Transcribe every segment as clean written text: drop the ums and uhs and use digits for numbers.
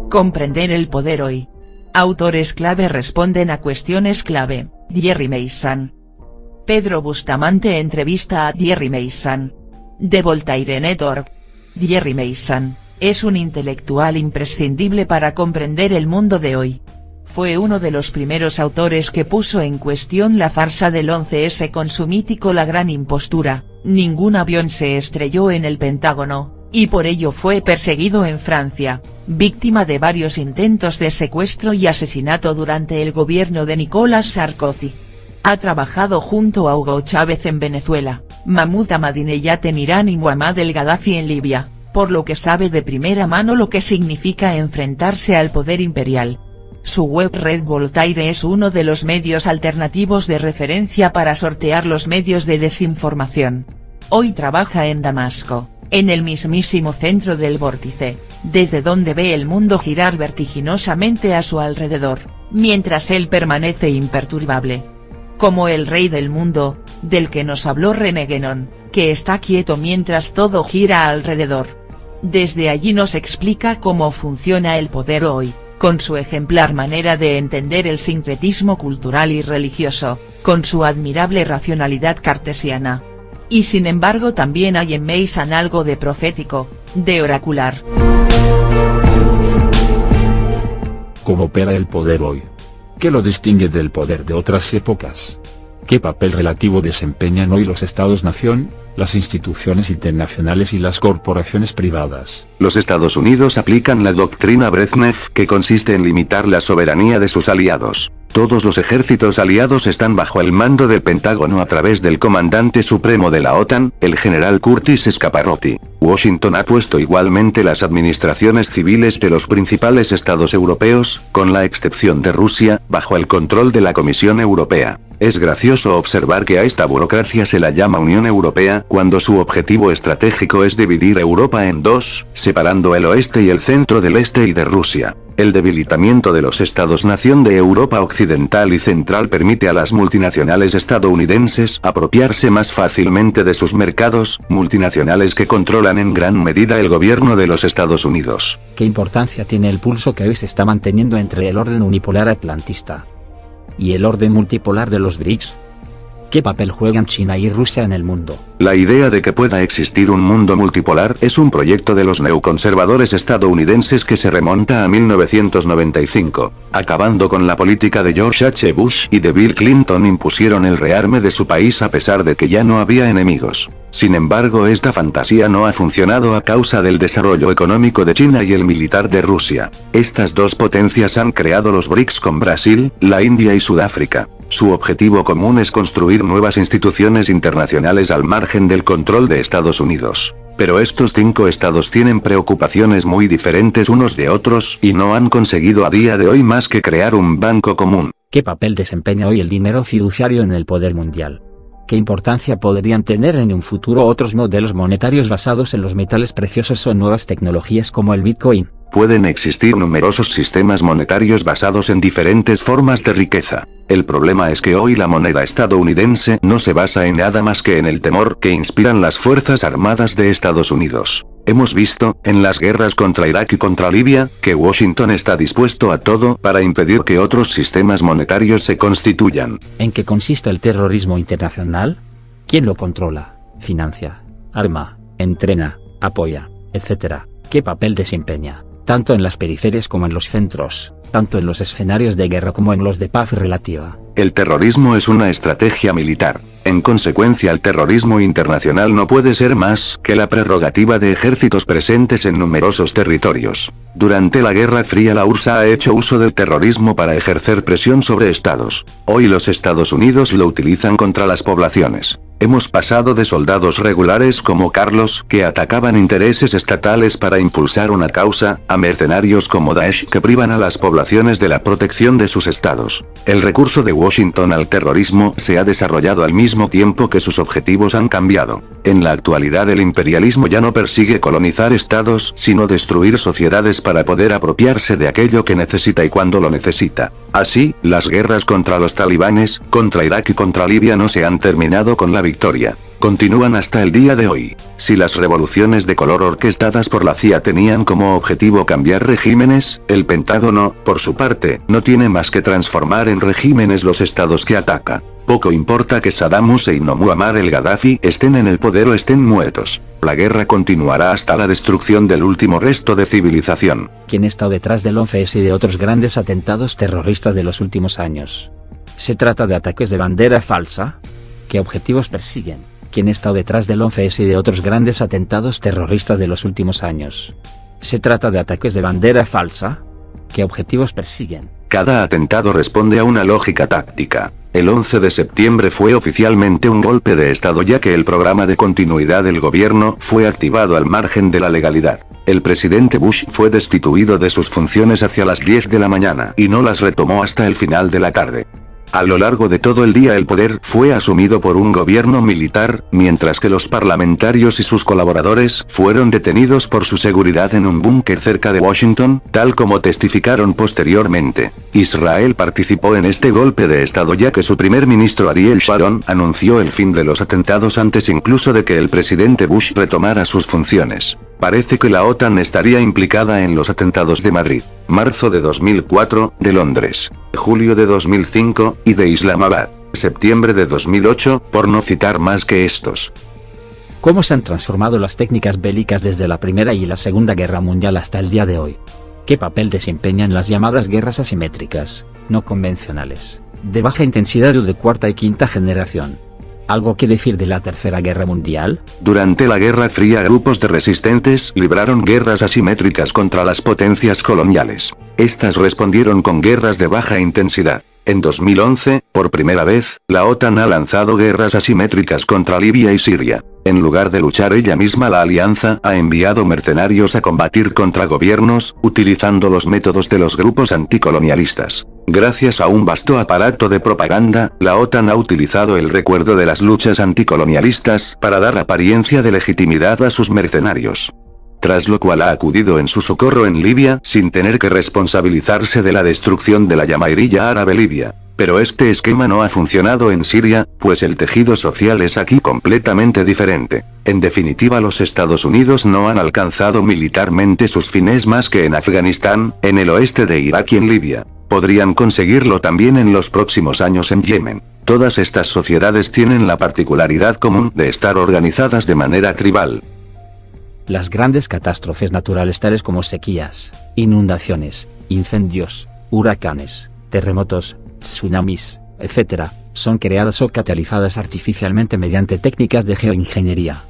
Comprender el poder hoy. Autores clave responden a cuestiones clave. Thierry Meyssan. Pedro Bustamante entrevista a Thierry Meyssan. De Voltaire.org. Thierry Meyssan es un intelectual imprescindible para comprender el mundo de hoy. Fue uno de los primeros autores que puso en cuestión la farsa del 11S con su mítico La Gran Impostura. Ningún avión se estrelló en el Pentágono, y por ello fue perseguido en Francia, víctima de varios intentos de secuestro y asesinato durante el gobierno de Nicolás Sarkozy. Ha trabajado junto a Hugo Chávez en Venezuela, Mahmoud Ahmadinejad en Irán y Muammar el-Gaddafi en Libia, por lo que sabe de primera mano lo que significa enfrentarse al poder imperial. Su web Red Voltaire es uno de los medios alternativos de referencia para sortear los medios de desinformación. Hoy trabaja en Damasco, en el mismísimo centro del vórtice, desde donde ve el mundo girar vertiginosamente a su alrededor, mientras él permanece imperturbable. Como el rey del mundo, del que nos habló René Guénon, que está quieto mientras todo gira alrededor. Desde allí nos explica cómo funciona el poder hoy, con su ejemplar manera de entender el sincretismo cultural y religioso, con su admirable racionalidad cartesiana. Y sin embargo también hay en Meyssan algo de profético, de oracular. ¿Cómo opera el poder hoy? ¿Qué lo distingue del poder de otras épocas? ¿Qué papel relativo desempeñan hoy los Estados-nación, las instituciones internacionales y las corporaciones privadas? Los Estados Unidos aplican la doctrina Brezhnev, que consiste en limitar la soberanía de sus aliados. Todos los ejércitos aliados están bajo el mando del Pentágono a través del comandante supremo de la OTAN, el general Curtis Scaparotti. Washington ha puesto igualmente las administraciones civiles de los principales estados europeos, con la excepción de Rusia, bajo el control de la Comisión Europea. Es gracioso observar que a esta burocracia se la llama Unión Europea, cuando su objetivo estratégico es dividir Europa en dos, separando el oeste y el centro del este y de Rusia. El debilitamiento de los Estados-nación de Europa Occidental y Central permite a las multinacionales estadounidenses apropiarse más fácilmente de sus mercados, multinacionales que controlan en gran medida el gobierno de los Estados Unidos. ¿Qué importancia tiene el pulso que hoy se está manteniendo entre el orden unipolar atlantista y el orden multipolar de los BRICS? ¿Qué papel juegan China y Rusia en el mundo? La idea de que pueda existir un mundo multipolar es un proyecto de los neoconservadores estadounidenses que se remonta a 1995. Acabando con la política de George H. Bush y de Bill Clinton, impusieron el rearme de su país a pesar de que ya no había enemigos. Sin embargo, esta fantasía no ha funcionado a causa del desarrollo económico de China y el militar de Rusia. Estas dos potencias han creado los BRICS con Brasil, la India y Sudáfrica. Su objetivo común es construir nuevas instituciones internacionales al margen del control de Estados Unidos. Pero estos 5 estados tienen preocupaciones muy diferentes unos de otros y no han conseguido a día de hoy más que crear un banco común. ¿Qué papel desempeña hoy el dinero fiduciario en el poder mundial? ¿Qué importancia podrían tener en un futuro otros modelos monetarios basados en los metales preciosos o nuevas tecnologías como el Bitcoin? Pueden existir numerosos sistemas monetarios basados en diferentes formas de riqueza. El problema es que hoy la moneda estadounidense no se basa en nada más que en el temor que inspiran las Fuerzas Armadas de Estados Unidos. Hemos visto, en las guerras contra Irak y contra Libia, que Washington está dispuesto a todo para impedir que otros sistemas monetarios se constituyan. ¿En qué consiste el terrorismo internacional? ¿Quién lo controla, financia, arma, entrena, apoya, etc.? ¿Qué papel desempeña, tanto en las periferias como en los centros, tanto en los escenarios de guerra como en los de paz relativa? El terrorismo es una estrategia militar. En consecuencia, el terrorismo internacional no puede ser más que la prerrogativa de ejércitos presentes en numerosos territorios. Durante la Guerra Fría la URSS ha hecho uso del terrorismo para ejercer presión sobre estados. Hoy los Estados Unidos lo utilizan contra las poblaciones. Hemos pasado de soldados regulares como Carlos, que atacaban intereses estatales para impulsar una causa, a mercenarios como Daesh que privan a las poblaciones de la protección de sus estados. El recurso de Washington al terrorismo se ha desarrollado al mismo tiempo que sus objetivos han cambiado. En la actualidad el imperialismo ya no persigue colonizar estados, sino destruir sociedades para poder apropiarse de aquello que necesita y cuando lo necesita. Así, las guerras contra los talibanes, contra Irak y contra Libia no se han terminado con la victoria. Continúan hasta el día de hoy. Si las revoluciones de color orquestadas por la CIA tenían como objetivo cambiar regímenes, el Pentágono, por su parte, no tiene más que transformar en regímenes los estados que ataca. Poco importa que Saddam Hussein o Muammar el Gaddafi estén en el poder o estén muertos. La guerra continuará hasta la destrucción del último resto de civilización. ¿Quién está detrás del 11S y de otros grandes atentados terroristas de los últimos años? ¿Se trata de ataques de bandera falsa? ¿Qué objetivos persiguen? ¿Quién está detrás del 11S y de otros grandes atentados terroristas de los últimos años? ¿Se trata de ataques de bandera falsa? ¿Qué objetivos persiguen? Cada atentado responde a una lógica táctica. El 11 de septiembre fue oficialmente un golpe de Estado ya que el programa de continuidad del gobierno fue activado al margen de la legalidad. El presidente Bush fue destituido de sus funciones hacia las 10 de la mañana y no las retomó hasta el final de la tarde. A lo largo de todo el día el poder fue asumido por un gobierno militar, mientras que los parlamentarios y sus colaboradores fueron detenidos por su seguridad en un búnker cerca de Washington, tal como testificaron posteriormente. Israel participó en este golpe de Estado ya que su primer ministro Ariel Sharon anunció el fin de los atentados antes incluso de que el presidente Bush retomara sus funciones. Parece que la OTAN estaría implicada en los atentados de Madrid, marzo de 2004, de Londres, julio de 2005, y de Islamabad, septiembre de 2008, por no citar más que estos. ¿Cómo se han transformado las técnicas bélicas desde la Primera y la Segunda Guerra Mundial hasta el día de hoy? ¿Qué papel desempeñan las llamadas guerras asimétricas, no convencionales, de baja intensidad o de cuarta y quinta generación? ¿Algo que decir de la Tercera Guerra Mundial? Durante la Guerra Fría grupos de resistentes libraron guerras asimétricas contra las potencias coloniales. Estas respondieron con guerras de baja intensidad. En 2011, por primera vez, la OTAN ha lanzado guerras asimétricas contra Libia y Siria. En lugar de luchar ella misma, la alianza ha enviado mercenarios a combatir contra gobiernos, utilizando los métodos de los grupos anticolonialistas. Gracias a un vasto aparato de propaganda, la OTAN ha utilizado el recuerdo de las luchas anticolonialistas para dar apariencia de legitimidad a sus mercenarios. Tras lo cual ha acudido en su socorro en Libia sin tener que responsabilizarse de la destrucción de la llamarilla árabe Libia. Pero este esquema no ha funcionado en Siria, pues el tejido social es aquí completamente diferente. En definitiva, los Estados Unidos no han alcanzado militarmente sus fines más que en Afganistán, en el oeste de Irak y en Libia. Podrían conseguirlo también en los próximos años en Yemen. Todas estas sociedades tienen la particularidad común de estar organizadas de manera tribal. Las grandes catástrofes naturales tales como sequías, inundaciones, incendios, huracanes, terremotos, tsunamis, etc., son creadas o catalizadas artificialmente mediante técnicas de geoingeniería.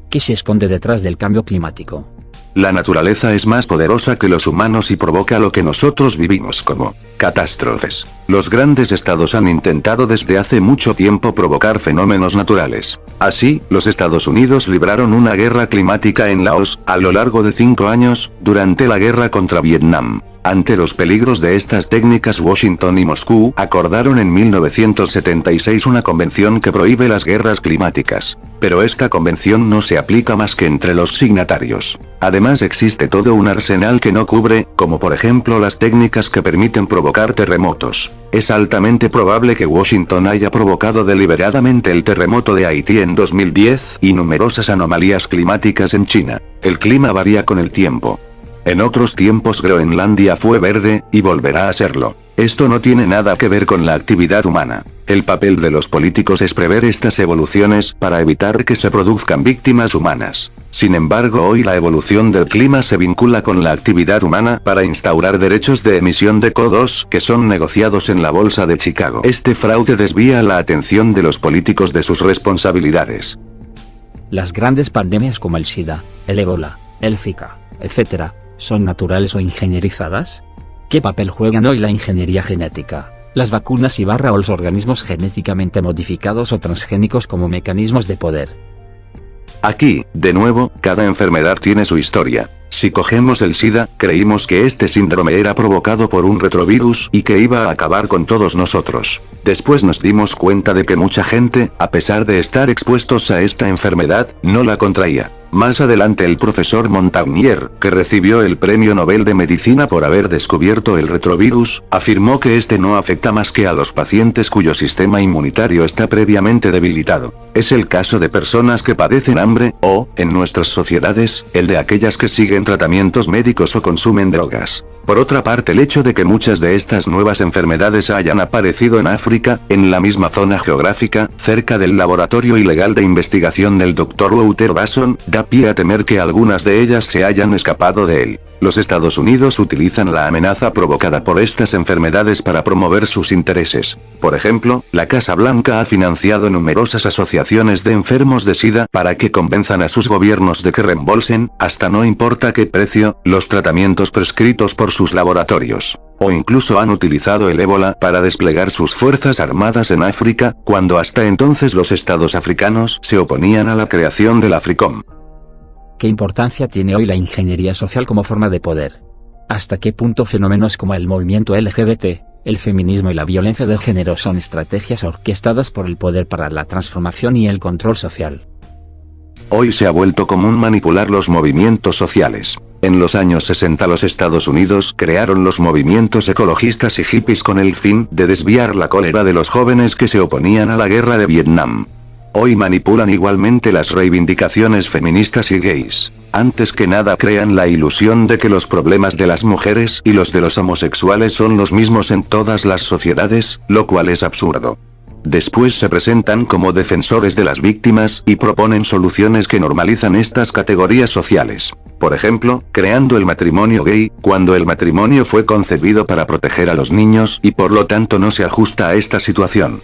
¿Qué se esconde detrás del cambio climático? La naturaleza es más poderosa que los humanos y provoca lo que nosotros vivimos como catástrofes. Los grandes estados han intentado desde hace mucho tiempo provocar fenómenos naturales. Así, los Estados Unidos libraron una guerra climática en Laos, a lo largo de 5 años, durante la guerra contra Vietnam. Ante los peligros de estas técnicas, Washington y Moscú acordaron en 1976 una convención que prohíbe las guerras climáticas. Pero esta convención no se aplica más que entre los signatarios. Además existe todo un arsenal que no cubre, como por ejemplo las técnicas que permiten provocar terremotos. Es altamente probable que Washington haya provocado deliberadamente el terremoto de Haití en 2010 y numerosas anomalías climáticas en China. El clima varía con el tiempo. En otros tiempos Groenlandia fue verde, y volverá a serlo. Esto no tiene nada que ver con la actividad humana. El papel de los políticos es prever estas evoluciones para evitar que se produzcan víctimas humanas. Sin embargo, hoy la evolución del clima se vincula con la actividad humana para instaurar derechos de emisión de CO2 que son negociados en la Bolsa de Chicago. Este fraude desvía la atención de los políticos de sus responsabilidades. Las grandes pandemias como el SIDA, el ébola, el Zika, etc., ¿son naturales o ingenierizadas? ¿Qué papel juegan hoy la ingeniería genética, las vacunas y o los organismos genéticamente modificados o transgénicos como mecanismos de poder? Aquí, de nuevo, cada enfermedad tiene su historia. Si cogemos el SIDA, creímos que este síndrome era provocado por un retrovirus y que iba a acabar con todos nosotros. Después nos dimos cuenta de que mucha gente, a pesar de estar expuestos a esta enfermedad, no la contraía. Más adelante el profesor Montagnier, que recibió el Premio Nobel de Medicina por haber descubierto el retrovirus, afirmó que este no afecta más que a los pacientes cuyo sistema inmunitario está previamente debilitado. Es el caso de personas que padecen hambre, o, en nuestras sociedades, el de aquellas que siguen tratamientos médicos o consumen drogas. Por otra parte, el hecho de que muchas de estas nuevas enfermedades hayan aparecido en África, en la misma zona geográfica, cerca del laboratorio ilegal de investigación del Dr. Wouter Basson, da pie a temer que algunas de ellas se hayan escapado de él. Los Estados Unidos utilizan la amenaza provocada por estas enfermedades para promover sus intereses. Por ejemplo, la Casa Blanca ha financiado numerosas asociaciones de enfermos de SIDA para que convenzan a sus gobiernos de que reembolsen, hasta no importa qué precio, los tratamientos prescritos por sus laboratorios. O incluso han utilizado el ébola para desplegar sus fuerzas armadas en África, cuando hasta entonces los estados africanos se oponían a la creación del AFRICOM. ¿Qué importancia tiene hoy la ingeniería social como forma de poder? ¿Hasta qué punto fenómenos como el movimiento LGBT, el feminismo y la violencia de género son estrategias orquestadas por el poder para la transformación y el control social? Hoy se ha vuelto común manipular los movimientos sociales. En los años 60 los Estados Unidos crearon los movimientos ecologistas y hippies con el fin de desviar la cólera de los jóvenes que se oponían a la guerra de Vietnam. Hoy manipulan igualmente las reivindicaciones feministas y gays. Antes que nada crean la ilusión de que los problemas de las mujeres y los de los homosexuales son los mismos en todas las sociedades, lo cual es absurdo. Después se presentan como defensores de las víctimas y proponen soluciones que normalizan estas categorías sociales. Por ejemplo, creando el matrimonio gay, cuando el matrimonio fue concebido para proteger a los niños y por lo tanto no se ajusta a esta situación.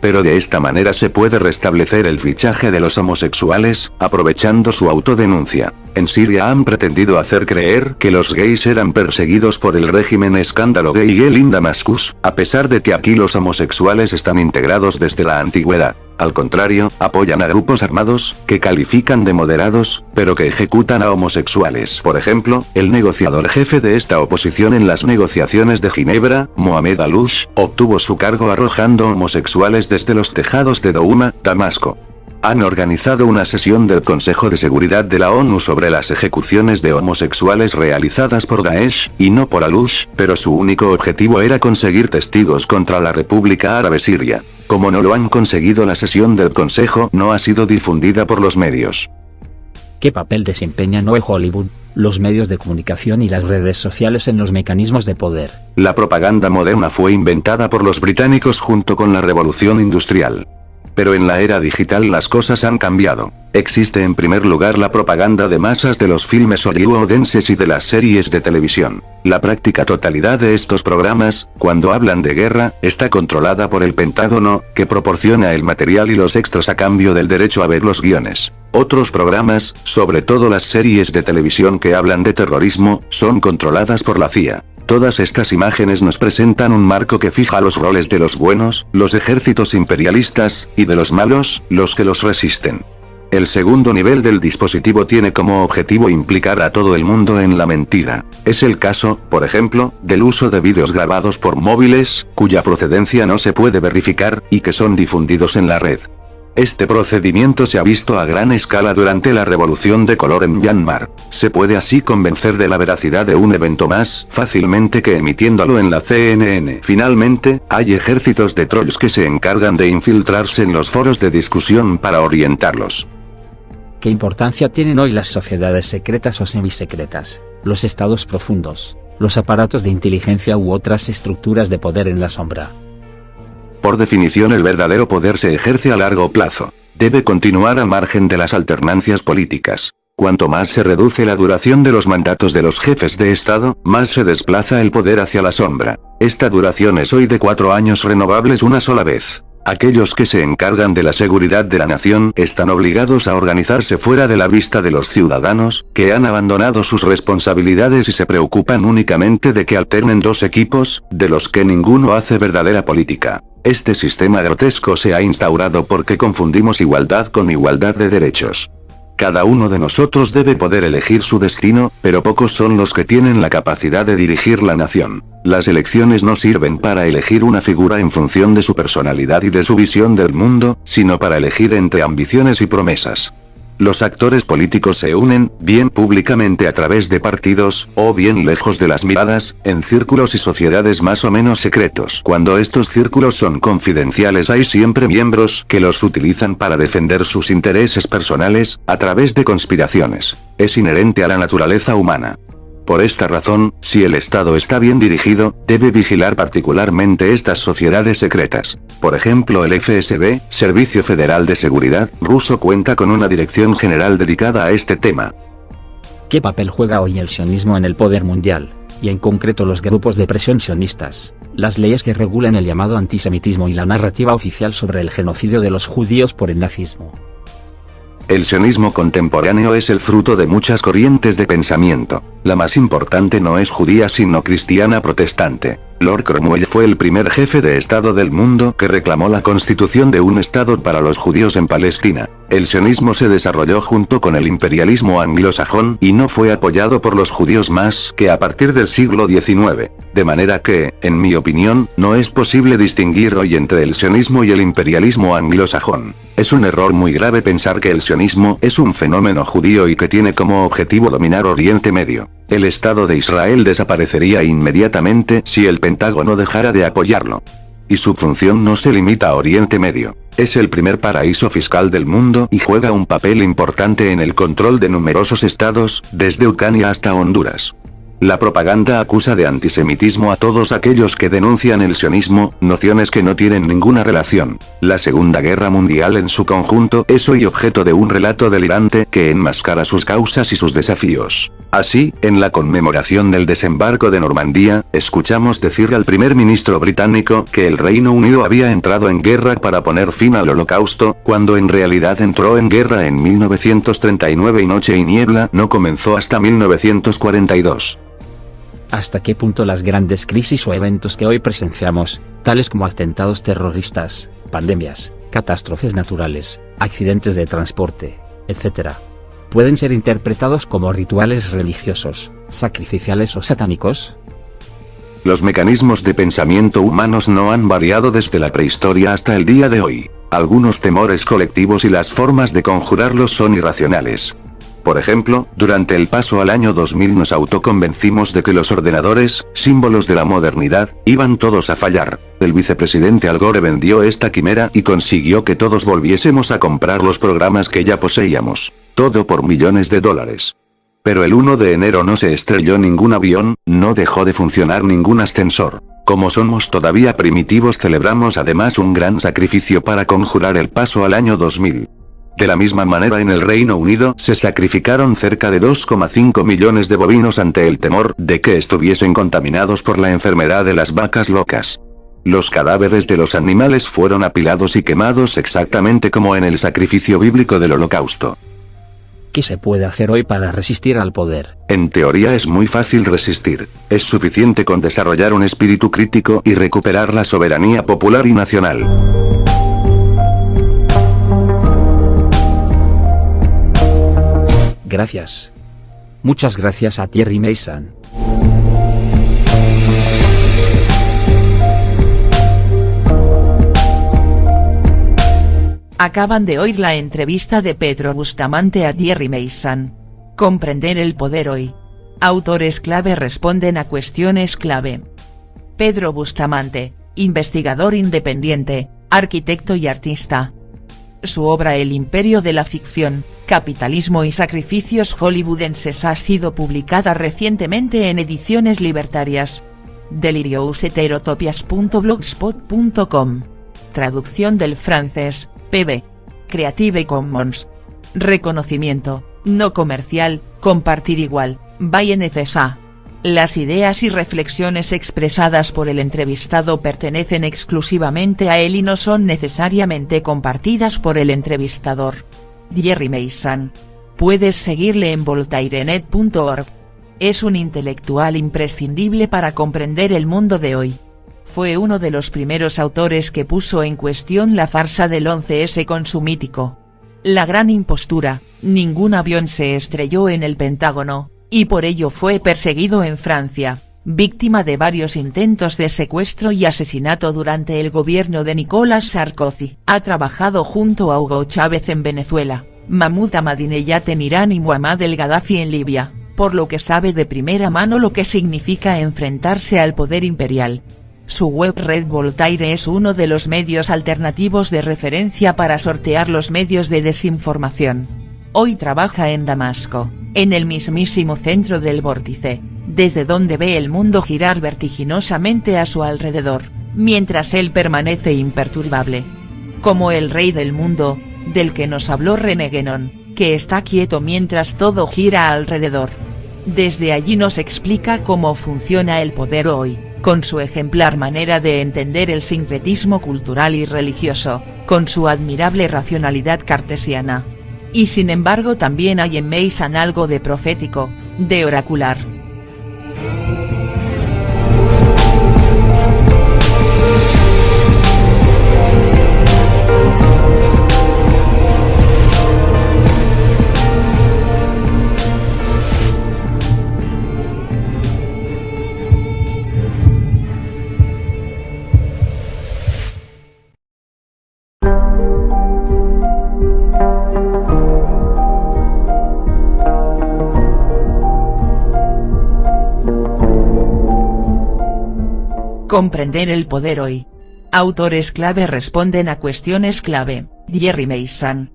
Pero de esta manera se puede restablecer el fichaje de los homosexuales, aprovechando su autodenuncia. En Siria han pretendido hacer creer que los gays eran perseguidos por el régimen escándalo gay en Damascus, a pesar de que aquí los homosexuales están integrados desde la antigüedad. Al contrario, apoyan a grupos armados, que califican de moderados, pero que ejecutan a homosexuales. Por ejemplo, el negociador jefe de esta oposición en las negociaciones de Ginebra, Mohamed Alouche, obtuvo su cargo arrojando homosexuales desde los tejados de Douma, Damasco. Han organizado una sesión del Consejo de Seguridad de la ONU sobre las ejecuciones de homosexuales realizadas por Daesh, y no por Alouche, pero su único objetivo era conseguir testigos contra la República Árabe Siria. Como no lo han conseguido, la sesión del Consejo no ha sido difundida por los medios. ¿Qué papel desempeñan hoy Hollywood, los medios de comunicación y las redes sociales en los mecanismos de poder? La propaganda moderna fue inventada por los británicos junto con la Revolución Industrial. Pero en la era digital las cosas han cambiado. Existe en primer lugar la propaganda de masas de los filmes hollywoodenses y de las series de televisión. La práctica totalidad de estos programas, cuando hablan de guerra, está controlada por el Pentágono, que proporciona el material y los extras a cambio del derecho a ver los guiones. Otros programas, sobre todo las series de televisión que hablan de terrorismo, son controladas por la CIA. Todas estas imágenes nos presentan un marco que fija los roles de los buenos, los ejércitos imperialistas, y de los malos, los que los resisten. El segundo nivel del dispositivo tiene como objetivo implicar a todo el mundo en la mentira. Es el caso, por ejemplo, del uso de vídeos grabados por móviles, cuya procedencia no se puede verificar, y que son difundidos en la red. Este procedimiento se ha visto a gran escala durante la Revolución de Color en Myanmar. Se puede así convencer de la veracidad de un evento más fácilmente que emitiéndolo en la CNN. Finalmente, hay ejércitos de trolls que se encargan de infiltrarse en los foros de discusión para orientarlos. ¿Qué importancia tienen hoy las sociedades secretas o semisecretas, los estados profundos, los aparatos de inteligencia u otras estructuras de poder en la sombra? Por definición, el verdadero poder se ejerce a largo plazo. Debe continuar al margen de las alternancias políticas. Cuanto más se reduce la duración de los mandatos de los jefes de Estado, más se desplaza el poder hacia la sombra. Esta duración es hoy de 4 años renovables una sola vez. Aquellos que se encargan de la seguridad de la nación están obligados a organizarse fuera de la vista de los ciudadanos, que han abandonado sus responsabilidades y se preocupan únicamente de que alternen 2 equipos, de los que ninguno hace verdadera política. Este sistema grotesco se ha instaurado porque confundimos igualdad con igualdad de derechos. Cada uno de nosotros debe poder elegir su destino, pero pocos son los que tienen la capacidad de dirigir la nación. Las elecciones no sirven para elegir una figura en función de su personalidad y de su visión del mundo, sino para elegir entre ambiciones y promesas. Los actores políticos se unen, bien públicamente a través de partidos, o bien lejos de las miradas, en círculos y sociedades más o menos secretos. Cuando estos círculos son confidenciales hay siempre miembros que los utilizan para defender sus intereses personales, a través de conspiraciones. Es inherente a la naturaleza humana. Por esta razón, si el Estado está bien dirigido, debe vigilar particularmente estas sociedades secretas. Por ejemplo, el FSB, Servicio Federal de Seguridad, ruso cuenta con una dirección general dedicada a este tema. ¿Qué papel juega hoy el sionismo en el poder mundial, y en concreto los grupos de presión sionistas, las leyes que regulan el llamado antisemitismo y la narrativa oficial sobre el genocidio de los judíos por el nazismo? El sionismo contemporáneo es el fruto de muchas corrientes de pensamiento. La más importante no es judía sino cristiana protestante. Lord Cromwell fue el primer jefe de Estado del mundo que reclamó la constitución de un Estado para los judíos en Palestina. El sionismo se desarrolló junto con el imperialismo anglosajón y no fue apoyado por los judíos más que a partir del siglo XIX. De manera que, en mi opinión, no es posible distinguir hoy entre el sionismo y el imperialismo anglosajón. Es un error muy grave pensar que el sionismo es un fenómeno judío y que tiene como objetivo dominar Oriente Medio. El Estado de Israel desaparecería inmediatamente si el Pentágono dejara de apoyarlo. Y su función no se limita a Oriente Medio. Es el primer paraíso fiscal del mundo y juega un papel importante en el control de numerosos estados, desde Ucrania hasta Honduras. La propaganda acusa de antisemitismo a todos aquellos que denuncian el sionismo, nociones que no tienen ninguna relación. La Segunda Guerra Mundial en su conjunto es hoy objeto de un relato delirante que enmascara sus causas y sus desafíos. Así, en la conmemoración del desembarco de Normandía, escuchamos decir al primer ministro británico que el Reino Unido había entrado en guerra para poner fin al Holocausto, cuando en realidad entró en guerra en 1939 y Noche y Niebla no comenzó hasta 1942. ¿Hasta qué punto las grandes crisis o eventos que hoy presenciamos, tales como atentados terroristas, pandemias, catástrofes naturales, accidentes de transporte, etc., pueden ser interpretados como rituales religiosos, sacrificiales o satánicos? Los mecanismos de pensamiento humanos no han variado desde la prehistoria hasta el día de hoy. Algunos temores colectivos y las formas de conjurarlos son irracionales. Por ejemplo, durante el paso al año 2000 nos autoconvencimos de que los ordenadores, símbolos de la modernidad, iban todos a fallar. El vicepresidente Al Gore vendió esta quimera y consiguió que todos volviésemos a comprar los programas que ya poseíamos. Todo por millones de dólares. Pero el 1 de enero no se estrelló ningún avión, no dejó de funcionar ningún ascensor. Como somos todavía primitivos, celebramos además un gran sacrificio para conjurar el paso al año 2000. De la misma manera en el Reino Unido se sacrificaron cerca de 2,5 millones de bovinos ante el temor de que estuviesen contaminados por la enfermedad de las vacas locas. Los cadáveres de los animales fueron apilados y quemados exactamente como en el sacrificio bíblico del Holocausto. ¿Qué se puede hacer hoy para resistir al poder? En teoría es muy fácil resistir. Es suficiente con desarrollar un espíritu crítico y recuperar la soberanía popular y nacional. Gracias. Muchas gracias a Thierry Meyssan. Acaban de oír la entrevista de Pedro Bustamante a Thierry Meyssan. Comprender el poder hoy. Autores clave responden a cuestiones clave. Pedro Bustamante, investigador independiente, arquitecto y artista. Su obra El imperio de la ficción, capitalismo y sacrificios hollywoodenses ha sido publicada recientemente en ediciones libertarias. deliriouseterotopias.blogspot.com. Traducción del francés, pb. Creative Commons. Reconocimiento, no comercial, compartir igual, by NCSA. Las ideas y reflexiones expresadas por el entrevistado pertenecen exclusivamente a él y no son necesariamente compartidas por el entrevistador. Thierry Meyssan. Puedes seguirle en voltairenet.org. Es un intelectual imprescindible para comprender el mundo de hoy. Fue uno de los primeros autores que puso en cuestión la farsa del 11S con su mítico La gran impostura. Ningún avión se estrelló en el Pentágono, y por ello fue perseguido en Francia, víctima de varios intentos de secuestro y asesinato durante el gobierno de Nicolás Sarkozy. Ha trabajado junto a Hugo Chávez en Venezuela, Mahmoud Ahmadinejad en Irán y Muammar el-Gaddafi en Libia, por lo que sabe de primera mano lo que significa enfrentarse al poder imperial. Su web Red Voltaire es uno de los medios alternativos de referencia para sortear los medios de desinformación. Hoy trabaja en Damasco, en el mismísimo centro del vórtice, desde donde ve el mundo girar vertiginosamente a su alrededor, mientras él permanece imperturbable. Como el rey del mundo, del que nos habló René Guénon, que está quieto mientras todo gira alrededor. Desde allí nos explica cómo funciona el poder hoy, con su ejemplar manera de entender el sincretismo cultural y religioso, con su admirable racionalidad cartesiana. Y sin embargo también hay en Meissan algo de profético, de oracular. Comprender el poder hoy. Autores clave responden a cuestiones clave. Thierry Meissan.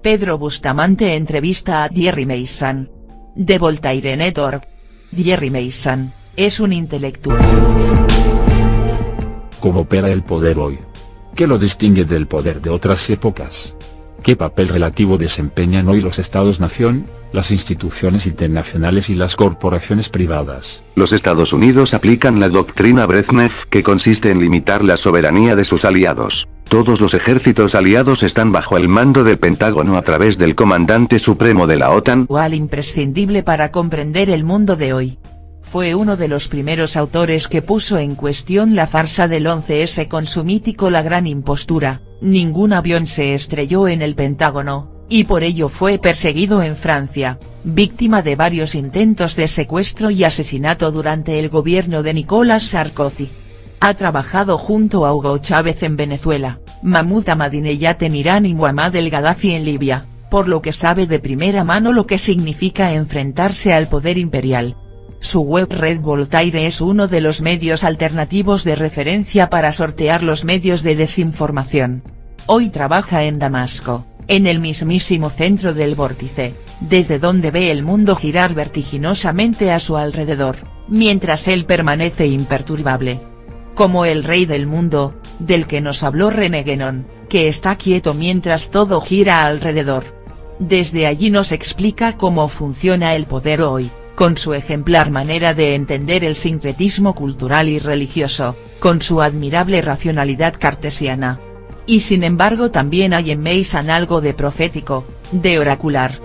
Pedro Bustamante entrevista a Thierry Meissan. De Voltaire Network. Thierry Meissan, es un intelectual. ¿Cómo opera el poder hoy? ¿Qué lo distingue del poder de otras épocas? ¿Qué papel relativo desempeñan hoy los Estados-nación, las instituciones internacionales y las corporaciones privadas? Los Estados Unidos aplican la doctrina Brezhnev, que consiste en limitar la soberanía de sus aliados. Todos los ejércitos aliados están bajo el mando del Pentágono a través del comandante supremo de la OTAN. Imprescindible para comprender el mundo de hoy. Fue uno de los primeros autores que puso en cuestión la farsa del 11S con su mítico La Gran Impostura. Ningún avión se estrelló en el Pentágono, y por ello fue perseguido en Francia, víctima de varios intentos de secuestro y asesinato durante el gobierno de Nicolás Sarkozy. Ha trabajado junto a Hugo Chávez en Venezuela, Mahmoud Ahmadinejad en Irán y Muammar el-Gaddafi en Libia, por lo que sabe de primera mano lo que significa enfrentarse al poder imperial. Su web Red Voltaire es uno de los medios alternativos de referencia para sortear los medios de desinformación. Hoy trabaja en Damasco, en el mismísimo centro del vórtice, desde donde ve el mundo girar vertiginosamente a su alrededor, mientras él permanece imperturbable. Como el rey del mundo, del que nos habló René Guénon, que está quieto mientras todo gira alrededor. Desde allí nos explica cómo funciona el poder hoy, con su ejemplar manera de entender el sincretismo cultural y religioso, con su admirable racionalidad cartesiana. Y sin embargo también hay en Meissan algo de profético, de oracular.